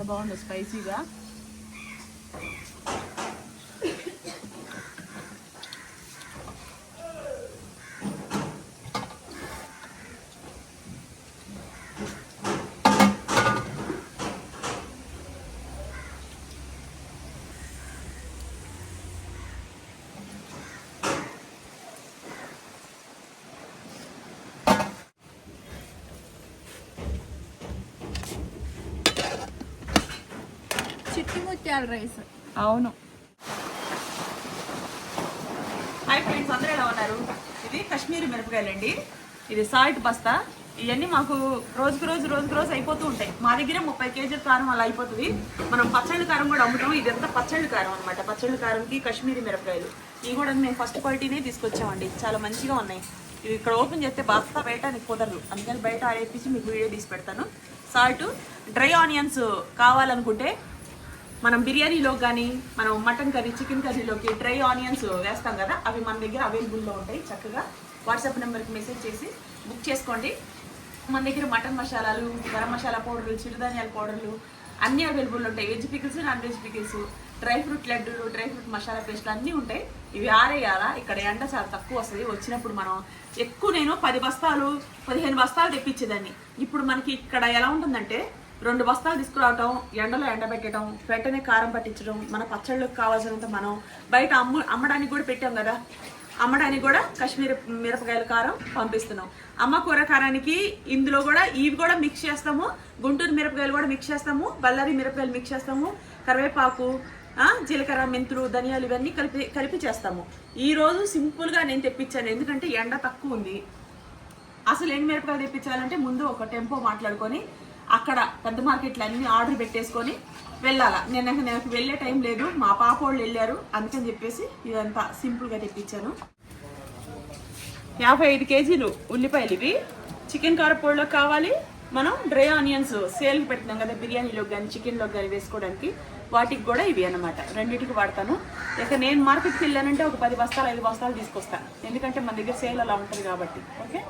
బాగుందో స్పైసీగా. చిట్టి ముత్యాల రైస్. అవును. హాయ్ ఫ్రెండ్స్, అందరూ ఎలా ఉన్నారు? ఇది కాశ్మీరీ మిరపకాయలండి. ఇది సాల్ట్ బస్తా. ఇవన్నీ మాకు రోజుకు రోజు అయిపోతూ ఉంటాయి. మా దగ్గర 30 కేజీల కారం అలా అయిపోతుంది. మనం పచ్చళ్ళ కారం కూడా అమ్ముతాం. ఇదంతా పచ్చళ్ళ కారం అనమాట. పచ్చళ్ళ కారంకి కాశ్మీరీ మిరపకాయలు ఇవి కూడా మేము ఫస్ట్ క్వాలిటీనే తీసుకొచ్చామండి. చాలా మంచిగా ఉన్నాయి. ఇవి ఇక్కడ ఓపెన్ చేస్తే బస్తా వేయటానికి కుదరదు, అందుకని బయట ఆడేపించి మీకు వీడియో తీసి పెడతాను. సాల్ట్, డ్రై ఆనియన్స్ కావాలనుకుంటే మనం బిర్యానీలో కానీ మనం మటన్ కర్రీ, చికెన్ కర్రీలోకి డ్రై ఆనియన్స్ వేస్తాం కదా, అవి మన దగ్గర అవైలబుల్లో ఉంటాయి. చక్కగా వాట్సాప్ నెంబర్కి మెసేజ్ చేసి బుక్ చేసుకోండి. మన దగ్గర మటన్ మసాలాలు, గరం మసాలా పౌడర్లు, చిరుధాన్యాల పౌడర్లు అన్నీ అవైలబుల్ ఉంటాయి. Veg pickles, non veg pickles, dry fruit లడ్డూలు, డ్రై ఫ్రూట్ మసాలా పేస్ట్లు అన్నీ ఉంటాయి. ఇవి ఆరేయాలా. ఇక్కడ ఎండ చాలా తక్కువ వస్తుంది. వచ్చినప్పుడు మనం నేను 10 బస్తాలు 15 బస్తాలు తెప్పించేదాన్ని. ఇప్పుడు మనకి ఇక్కడ ఎలా ఉంటుందంటే 2 బస్తాలు తీసుకురావటం, ఎండలో ఎండబెట్టడం, వెంటనే కారం పట్టించడం, మన పచ్చళ్ళకి కావాల్సినంత మనం బయట అమ్మడానికి కూడా పెట్టాం కదా, అమ్మడానికి కూడా కాశ్మీరీ మిరపకాయల కారం పంపిస్తున్నాం. అమ్మ కూర కారానికి ఇందులో కూడా ఇవి కూడా మిక్స్ చేస్తాము. గుంటూరు మిరపకాయలు కూడా మిక్స్ చేస్తాము, బళ్ళారి మిరపకాయలు మిక్స్ చేస్తాము, కరివేపాకు, జీలకర్ర, మెంతులు, ధనియాలు ఇవన్నీ కలిపి చేస్తాము. ఈరోజు సింపుల్గా నేను తెప్పించాను, ఎందుకంటే ఎండ తక్కువ ఉంది. అసలు ఎన్ని మిరపకాయలు తెప్పించాలంటే ముందు ఒక టెంపో మాట్లాడుకొని అక్కడ పెద్ద మార్కెట్లు అన్నీ ఆర్డర్ పెట్టేసుకొని వెళ్ళాలా. నాకు వెళ్ళే టైం లేదు, మా పాప వాళ్ళు వెళ్ళారు, అందుకని చెప్పేసి ఇదంతా సింపుల్గా తెప్పించాను. 55 కేజీలు ఉల్లిపాయలు ఇవి. చికెన్ కారపొడిలో కావాలి. మనం డ్రై ఆనియన్స్ సేల్కి పెడుతున్నాం కదా, బిర్యానీలోకి కానీ చికెన్లోకి కానీ వేసుకోవడానికి, వాటికి కూడా ఇవి అన్నమాట. రెండింటికి వాడతాను. ఇక నేను మార్కెట్కి వెళ్ళానంటే ఒక 10 బస్తాలు 5 బస్తాలు తీసుకొస్తాను, ఎందుకంటే మన దగ్గర సేల్ అలా ఉంటుంది కాబట్టి. ఓకే,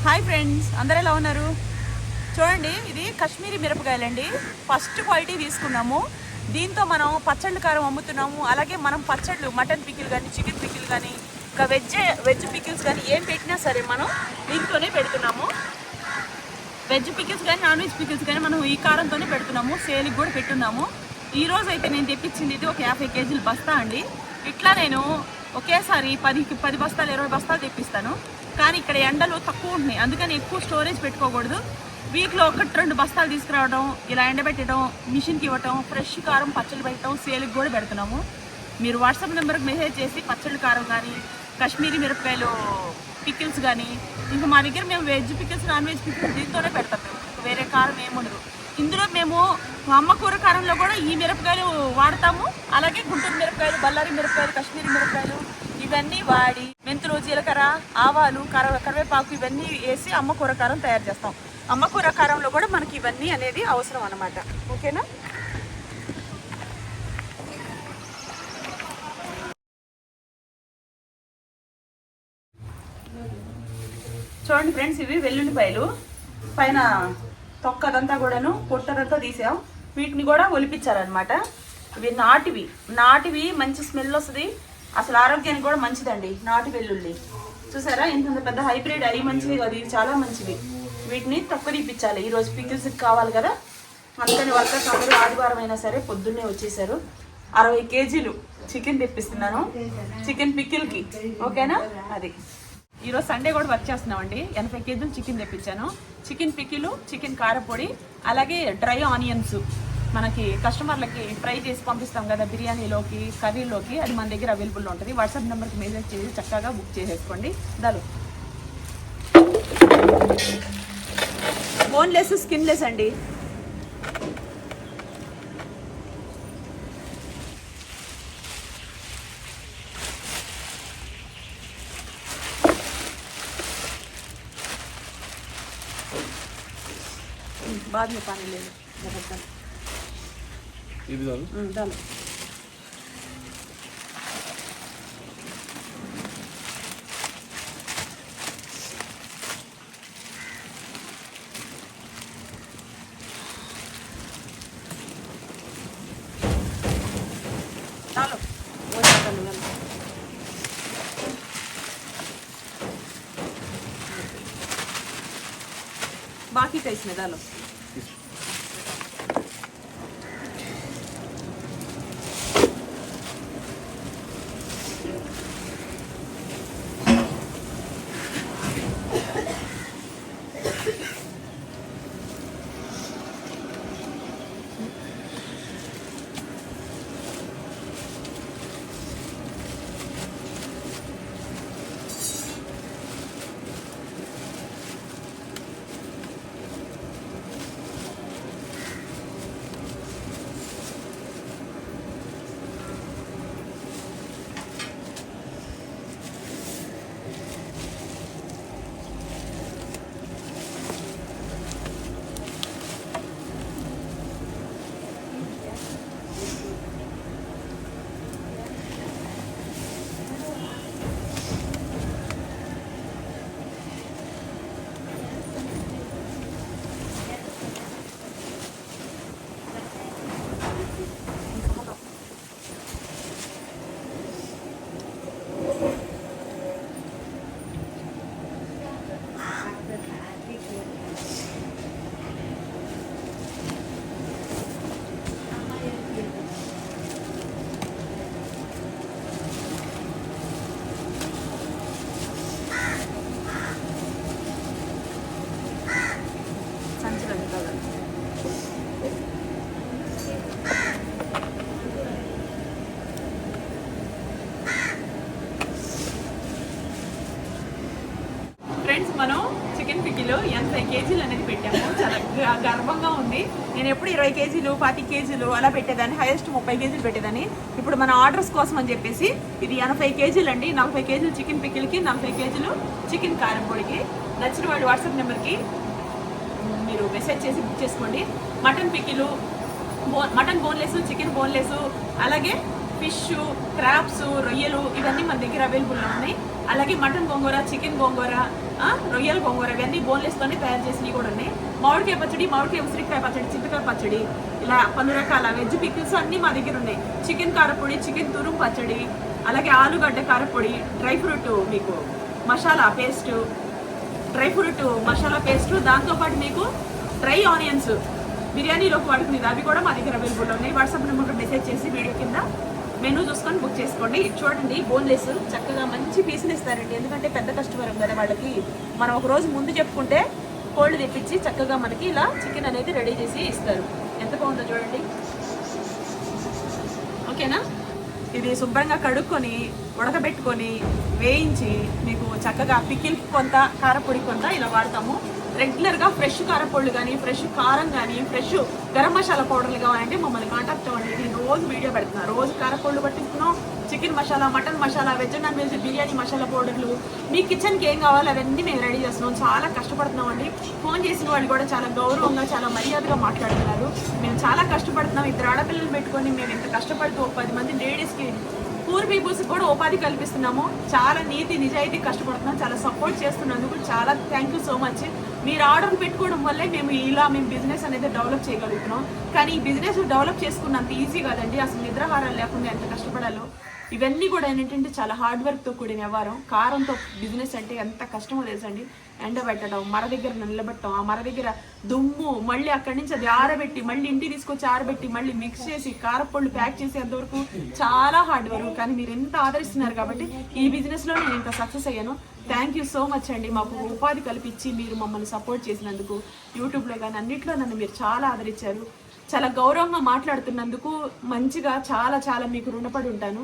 హాయ్ ఫ్రెండ్స్, అందరూ ఎలా ఉన్నారు? చూడండి, ఇది కాశ్మీరీ మిరపకాయలండి. ఫస్ట్ క్వాలిటీ తీసుకున్నాము. దీంతో మనం పచ్చళ్ళు కారం అమ్ముతున్నాము. అలాగే మనం పచ్చళ్ళు, మటన్ పికిల్ కానీ, చికెన్ పికిల్ కానీ, ఇంకా వెజ్ పికిల్స్ కానీ ఏం పెట్టినా సరే మనం దీంతోనే పెడుతున్నాము. వెజ్ పికిల్స్ కానీ, నాన్ వెజ్ పికిల్స్ కానీ మనం ఈ కారంతోనే పెడుతున్నాము. సేల్కి కూడా పెట్టున్నాము. ఈరోజు అయితే నేను తెప్పించింది ఇది ఒక 50 కేజీల బస్తా అండి. ఇట్లా నేను ఒకేసారి 10 బస్తాలు 20 బస్తాలు తెప్పిస్తాను. కానీ ఇక్కడ ఎండలు తక్కువ ఉంటున్నాయి, అందుకని ఎక్కువ స్టోరేజ్ పెట్టుకోకూడదు. వీక్లో 1-2 బస్తాలు తీసుకురావడం, ఇలా ఎండబెట్టడం, మిషన్కి ఇవ్వటం, ఫ్రెష్ కారం పచ్చళ్ళు పెట్టడం, సేల్కి కూడా పెడుతున్నాము. మీరు వాట్సాప్ నెంబర్కి మెసేజ్ చేసి పచ్చళ్ళు కారం కానీ, కాశ్మీరీ మిరపకాయలు పికిల్స్ కానీ, ఇంకా మా దగ్గర మేము veg pickles, non veg pickles దీంతోనే పెడతాం. మేము వేరే కారం ఏముండదు. ఇందులో మేము అమ్మ కూర కారంలో కూడా ఈ మిరపకాయలు వాడతాము. అలాగే గుంటూరు మిరపకాయలు, బళ్ళారి మిరపకాయలు, కాశ్మీరీ మిరపకాయలు ఇవన్నీ వాడి మెంతులు, జీలకర్ర, ఆవాలు, కరివేపాకు ఇవన్నీ వేసి అమ్మ కూర కారం తయారు చేస్తాం. అమ్మ కూర కారంలో కూడా మనకి ఇవన్నీ అనేది అవసరం అన్నమాట. ఓకేనా? చూడండి ఫ్రెండ్స్, ఇవి వెల్లుల్లిపాయలు. పైన తొక్కదంతా కూడాను, పొట్టదంతా తీసాం. వీటిని కూడా ఒలిపించారనమాట. ఇవి నాటివి మంచి స్మెల్ వస్తుంది. అసలు ఆరోగ్యానికి కూడా మంచిదండి నాటు వెల్లుల్లి. చూసారా ఇంత పెద్ద హైబ్రిడ్, అవి మంచివి కాదు, ఇవి చాలా మంచివి. వీటిని తక్కువ తీపిచ్చాలి. ఈరోజు పికిల్స్కి కావాలి కదా, అందుకని వర్కర్స్ అందరూ ఆదివారం అయినా సరే పొద్దున్నే వచ్చేసారు. 60 కేజీలు చికెన్ తెప్పిస్తున్నాను చికెన్ పికిల్కి. ఓకేనా? అది ఈరోజు సండే కూడా వర్క్ చేస్తున్నామండి. 80 కేజీలు చికెన్ తెప్పించాను. చికెన్ పికిలు, చికెన్ కారపొడి, అలాగే డ్రై ఆనియన్స్ మనకి కస్టమర్లకి ఫ్రై చేసి పంపిస్తాం కదా బిర్యానీలోకి, కర్రీలోకి, అది మన దగ్గర అవైలబుల్లో ఉంటుంది. వాట్సాప్ నెంబర్కి మెసేజ్ చేసి చక్కగా బుక్ చేసేసుకోండి. దాలు బోన్లెస్, స్కిన్లెస్ అండి. बाद में पानी ले लो ये भी डालो डालो डालो वो ज़्यादा नहीं डालो बाकी का इसमें डालो ఫ్రెండ్స్ మనం చికెన్ పికిలో 80 కేజీలు అనేది పెట్టాము. చాలా గర్వంగా ఉంది. నేను ఎప్పుడు 20 కేజీలు 40 కేజీలు అలా పెట్టేదాన్ని, హైయెస్ట్ 30 కేజీలు పెట్టేదాన్ని. ఇప్పుడు మన ఆర్డర్స్ కోసం అని చెప్పేసి ఇది 80 కేజీలు అండి. 40 కేజీలు చికెన్ పికిల్కి, 40 కేజీలు చికెన్ కారం పొడికి. నచ్చిన వాళ్ళు వాట్సాప్ నెంబర్కి మీరు మెసేజ్ చేసి బుక్ చేసుకోండి. Mutton pickle, mutton boneless, chicken boneless, అలాగే ఫిష్, క్రాబ్స్, రొయ్యలు ఇవన్నీ మన దగ్గర అవైలబుల్లో ఉన్నాయి. అలాగే మటన్ గోంగూర, చికెన్ గోంగూర, రొయ్యల గోంగూర ఇవన్నీ బోన్లెస్తోనే తయారు చేసినవి కూడా ఉన్నాయి. మామిడికాయ పచ్చడి, మామిడికాయ ఉసిరికాయ పచ్చడి, చింతకాయ పచ్చడి, ఇలా పలు రకాల వెజ్ పికిల్స్ అన్నీ మా దగ్గర ఉన్నాయి. చికెన్ కారపొడి, చికెన్ తురుం పచ్చడి, అలాగే ఆలుగడ్డ కారపొడి, డ్రై ఫ్రూట్ మీకు masala paste, dry fruit masala paste, దాంతోపాటు మీకు డ్రై ఆనియన్స్ బిర్యానీలోకి వాడుకునేది అవి కూడా మా దగ్గర అవైలబుల్ ఉన్నాయి. వాట్సాప్ నెంబర్కి మెసేజ్ చేసి వీడియో కింద మెనూ చూసుకొని బుక్ చేసుకోండి. చూడండి బోన్లెస్ చక్కగా మంచి పీసులు ఇస్తారండి. ఎందుకంటే పెద్ద కస్టమర్ కదా వాళ్ళకి మనం ఒక రోజు ముందు చెప్పుకుంటే కోల్డ్ తెప్పించి చక్కగా మనకి ఇలా చికెన్ అనేది రెడీ చేసి ఇస్తారు. ఎంత బాగుందో చూడండి. ఓకేనా? ఇది శుభ్రంగా కడుక్కొని ఉడకబెట్టుకొని వేయించి మీకు చక్కగా పికిల్ కొంత, కారపొడి కొంత ఇలా వాడతాము. రెగ్యులర్గా ఫ్రెష్ కారపొడులు కానీ, ఫ్రెష్ కారం కానీ, ఫ్రెష్ గరం మసాలా పౌడర్లు కావాలంటే మమ్మల్ని కాంటాక్ట్ అవ్వండి. నేను రోజు వీడియో పెడుతున్నాను. రోజు కారపొడులు పట్టిస్తున్నాం, chicken masala, mutton masala, veg non veg biryani masala పౌడర్లు, మీ కిచెన్కి ఏం కావాలో అవన్నీ మేము రెడీ చేస్తున్నాం. చాలా కష్టపడుతున్నాం అండి. ఫోన్ చేసిన వాళ్ళు కూడా చాలా గౌరవంగా, చాలా మర్యాదగా మాట్లాడుతున్నారు. మేము చాలా కష్టపడుతున్నాం. 2 ఆడపిల్లలు పెట్టుకొని మేము ఇంత కష్టపడుతూ 10 మంది లేడీస్కి, పూర్ పీపుల్స్ కూడా ఉపాధి కల్పిస్తున్నాము. చాలా నీతి నిజాయితీ కష్టపడుతున్నాం. చాలా సపోర్ట్ చేస్తున్నందుకు చాలా థ్యాంక్ యూ సో మచ్. మీరు ఆర్డర్ పెట్టుకోవడం వల్లే మేము బిజినెస్ అనేది డెవలప్ చేయగలుగుతున్నాం. కానీ ఈ బిజినెస్ డెవలప్ చేసుకున్నంత ఈజీ కాదండి. అసలు నిద్రాహారాలు లేకుండా ఎంత కష్టపడాలో. ఇవన్నీ కూడా ఏంటంటే చాలా హార్డ్ వర్క్తో కూడిన వ్యవహారం. కారంతో బిజినెస్ అంటే ఎంత కష్టమో తెలుసండి. ఎండబెట్టడం, మర దగ్గర నిలబెట్టడం, ఆ మర దగ్గర దుమ్ము, మళ్ళీ అక్కడి నుంచి అది ఆరబెట్టి, మళ్ళీ ఇంటికి తీసుకొచ్చి ఆరబెట్టి, మళ్ళీ మిక్స్ చేసి కారపొళ్ళు ప్యాక్ చేసేంతవరకు చాలా హార్డ్ వర్క్. కానీ మీరు ఎంత ఆదరిస్తున్నారు కాబట్టి ఈ బిజినెస్లో నేను ఇంత సక్సెస్ అయ్యాను. థ్యాంక్ యూ సో మచ్ అండి. మాకు ఉపాధి కల్పించి మీరు మమ్మల్ని సపోర్ట్ చేసినందుకు, యూట్యూబ్లో కానీ అన్నింటిలో నన్ను మీరు చాలా ఆదరించారు. చాలా గౌరవంగా మాట్లాడుతున్నందుకు మంచిగా చాలా చాలా మీకు రుణపడి ఉంటాను.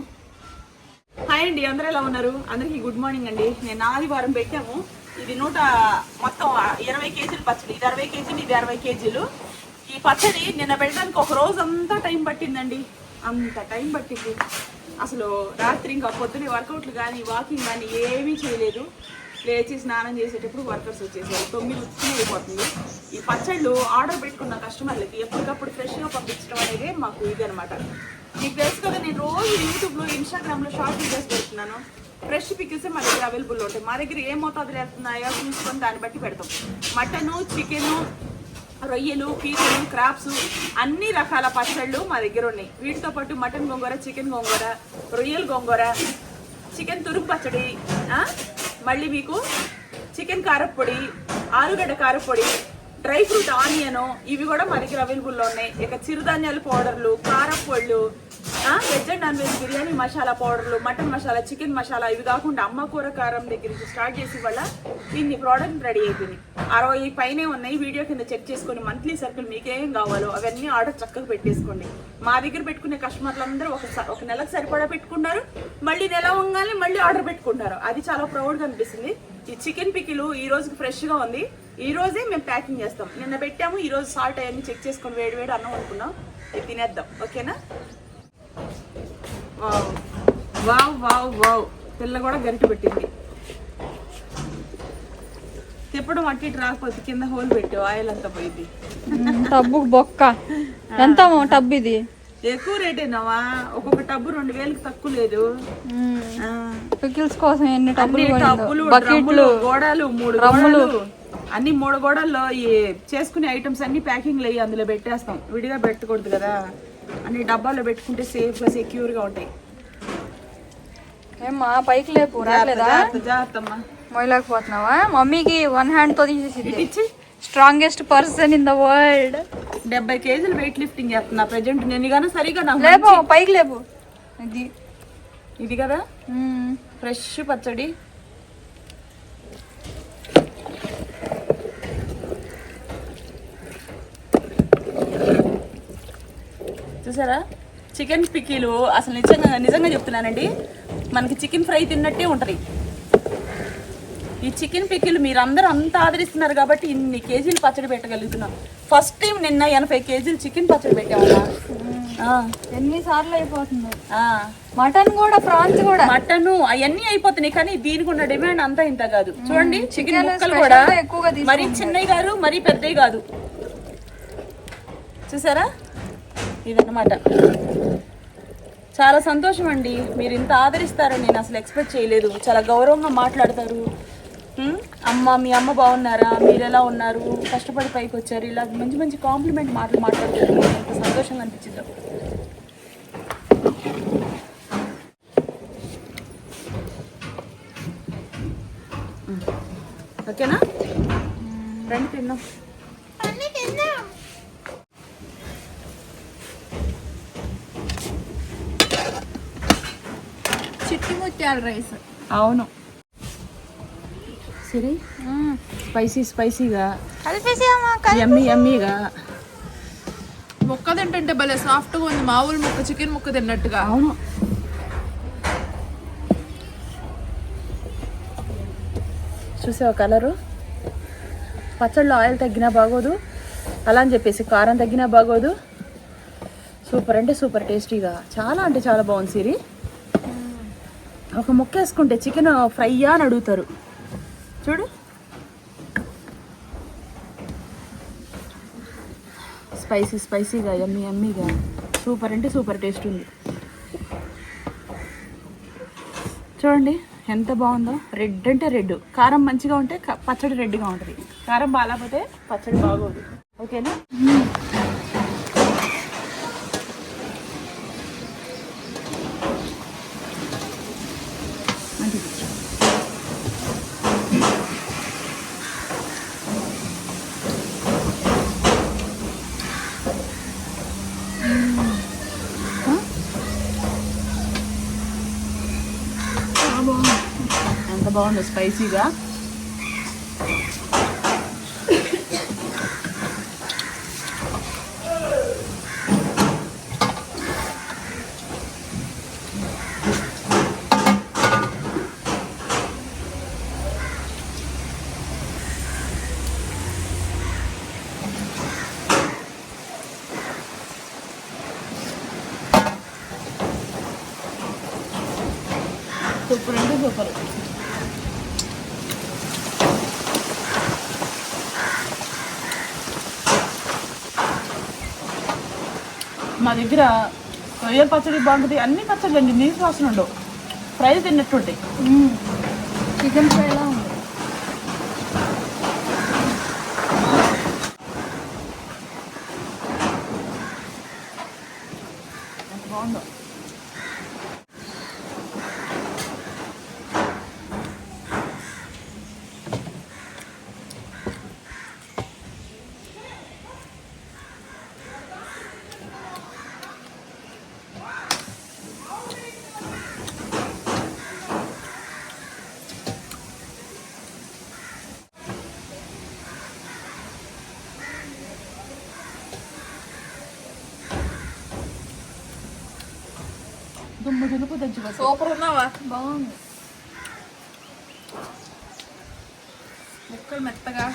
హాయ్ అండి, అందరూ ఎలా ఉన్నారు? అందరికీ గుడ్ మార్నింగ్ అండి. నేను ఆదివారం పెట్టాము. ఇది మొత్తం 20 కేజీలు పచ్చడి. ఇది 60 కేజీలు, ఇది 60 కేజీలు. ఈ పచ్చడి నిన్న పెట్టడానికి ఒక రోజు అంతా టైం పట్టిందండి. అంత టైం పట్టింది. అసలు రాత్రి ఇంకా పొద్దున్నే వర్కౌట్లు కానీ, వాకింగ్ కానీ ఏమీ చేయలేదు. లేచి స్నానం చేసేటప్పుడు వర్కర్స్ వచ్చేసారు. 9 అయిపోతుంది. ఈ పచ్చళ్ళు ఆర్డర్ పెట్టుకున్న కస్టమర్లకి ఎప్పటికప్పుడు ఫ్రెష్గా పంపించడం అనేది మాకు ఇది అనమాట. మీకు తెలుసు కదా, నేను రోజు యూట్యూబ్లో ఇన్స్టాగ్రామ్లో షార్ట్ వీడియోస్ పెడుతున్నాను. ఫ్రెష్ పికిల్సే మా దగ్గర అవైలబుల్ ఉంటాయి. మా దగ్గర ఏ మోతాదులు వెళ్తున్నాయో చూసుకొని దాన్ని బట్టి పెడతాం. మటను, చికెను, రొయ్యలు, పీతలు, క్రాప్స్ అన్ని రకాల పచ్చళ్ళు మా దగ్గర ఉన్నాయి. వీటితో పాటు మటన్ గోంగూర, చికెన్ గోంగూర, రొయ్యల గోంగూర, చికెన్ తురుగు పచ్చడి, మళ్ళీ మీకు చికెన్ కారప్పొడి, ఆలుగడ్డ కారప్పొడి, డ్రై ఫ్రూట్ ఆనియను, ఇవి కూడా మా దగ్గర అవైలబుల్లో ఉన్నాయి. ఇక చిరుధాన్యాల పౌడర్లు, కారప్పొళ్ళు, veg and non veg biryani masala పౌడర్లు, మటన్ మసాలా, చికెన్ మసాలా, ఇవి కాకుండా అమ్మ కూర కారం దగ్గర నుంచి స్టార్ట్ చేసి వల్ల ఇన్ని ప్రోడక్ట్ రెడీ అయిపోయింది. 60 పైనే ఉన్నాయి. వీడియో కింద చెక్ చేసుకొని మంత్లీ సర్కిల్ మీకేం కావాలో అవన్నీ ఆర్డర్ చక్కగా పెట్టేసుకోండి. మా దగ్గర పెట్టుకునే కస్టమర్లు అందరూ ఒక నెలకు సరిపడా పెట్టుకున్నారు. మళ్ళీ నెల ఉంగానే మళ్ళీ ఆర్డర్ పెట్టుకుంటారు. అది చాలా ప్రౌడ్గా అనిపిస్తుంది. ఈ చికెన్ పికిలు ఈ రోజుకి ఫ్రెష్గా ఉంది. ఈ రోజే మేము ప్యాకింగ్ చేస్తాం. నిన్న పెట్టాము, ఈ రోజు సాల్ట్ అవన్నీ చెక్ చేసుకొని వేడి వేడి అన్నం అనుకున్నాం. ఇది తినేద్దాం, ఓకేనా? వావ్ వావ్ వావ్, పిల్ల కూడా గరిటె పెట్టింది. తిప్పడం అట్టి రాకపోతే కింద హోల్ పెట్టి ఆయిల్ అంతా పోయింది. టబ్బు బొక్క ఎంత టబ్బు? ఇది ఎక్కువ రేట్ అయినావా? ఒక్కొక్క టబ్బు 2000కి తక్కువ లేదు. పికిల్స్ కోసం ఎన్ని టబ్బులు, బకెట్లు, గోడలు, 3 గోడలు, అన్ని 3 గోడల్లో ఈ చేసుకునే ఐటమ్స్ అన్ని ప్యాకింగ్లు అయ్యి అందులో పెట్టేస్తాం. విడిగా పెట్టకూడదు కదా, అన్ని డబ్బాలో పెట్టుకుంటే సేఫ్గా సెక్యూర్గా ఉంటాయి. ఏమ్మా పైకి లేపు, రాలేదా? జాగ్రత్తమ్మా. మొయలేకపోతున్నావా? మమ్మీకి 1 హ్యాండ్ తో తీసేసి. Strongest person in the world. 70 కేజీలు వెయిట్ లిఫ్టింగ్ చేస్తున్నా ప్రెజెంట్ నేను. కానీ సరిగా లేపు, పైకి లేపు. ఇది కదా ఫ్రెష్ పచ్చడి. చూసారా చికెన్ పికిలు? అసలు నిజంగా చెప్తున్నానండి, మనకి చికెన్ ఫ్రై తిన్నట్టే ఉంటుంది. ఈ చికెన్ పికిలు మీరందరూ అంత ఆదరిస్తున్నారు కాబట్టి ఇన్ని కేజీలు పచ్చడి పెట్టగలుగుతున్నాం. ఫస్ట్ టైం నిన్న 80 కేజీలు చికెన్ పచ్చడి పెట్టామమ్మా. ఎన్నిసార్లు అయిపోతుంది. మటన్ కూడా, ప్రాన్స్ కూడా, మటన్ అవన్నీ అయిపోతున్నాయి. కానీ దీనికి ఉన్న డిమాండ్ అంతా ఇంత కాదు. చూడండి చికెన్ ముక్కలు కూడా మరీ చిన్నవి కాదు, మరీ పెద్దవి కాదు. చూసారా? ఇదన్నమాట. చాలా సంతోషం అండి, మీరు ఇంత ఆదరిస్తారని నేను అసలు ఎక్స్పెక్ట్ చేయలేదు. చాలా గౌరవంగా మాట్లాడతారు. మీ అమ్మ బాగున్నారా, మీరు ఎలా ఉన్నారు, కష్టపడి పైకి వచ్చారు, ఇలా మంచి మంచి కాంప్లిమెంట్ మాట్లాడుతారు. ఎంత సంతోషంగా అనిపించిందో. ఓకేనా? రండి తిన్నాం. చిట్టి ముత్యాల రైస్. అవును, సరే స్పైసీగా యమ్మీగా ముక్క తింటుంటే భలే సాఫ్ట్గా ఉంది. మామూలు ముక్క, చికెన్ ముక్క తిన్నట్టుగా. అవును. చూసావా కలరు? పచ్చళ్ళలో ఆయిల్ తగ్గినా బాగోదు, అలా అని చెప్పేసి కారం తగ్గినా బాగోదు. సూపర్ అంటే సూపర్ టేస్టీగా, చాలా అంటే చాలా బాగుంది. సిరి ఒక ముక్క వేసుకుంటే చికెన్ ఫ్రైయా అని అడుగుతారు. చూడు, స్పైసీగా యమ్మీగా సూపర్ అంటే సూపర్ టేస్ట్ ఉంది. చూడండి ఎంత బాగుందో. రెడ్ అంటే రెడ్, కారం మంచిగా ఉంటే పచ్చడి రెడ్గా ఉంటుంది. కారం బాగాలేకపోతే పచ్చడి బాగోదు. ఓకేనా? ఎంత బాగుందో స్పైసీగా. సూపర్ అంటే సూపర్. మా దగ్గర రొయ్యల పచ్చడి బాగుంటుంది, అన్ని పచ్చళ్ళు అండి నీసు వాసన ఉండవు, ఫ్రై తిన్నట్టుంటాయి. చికెన్ ఫ్రైలా ఉంది. బాగుందో. దుమ్ము దులుపు తెచ్చి సూపర్ ఉన్నావా? బాగుంది. ముక్కలు మెత్తగా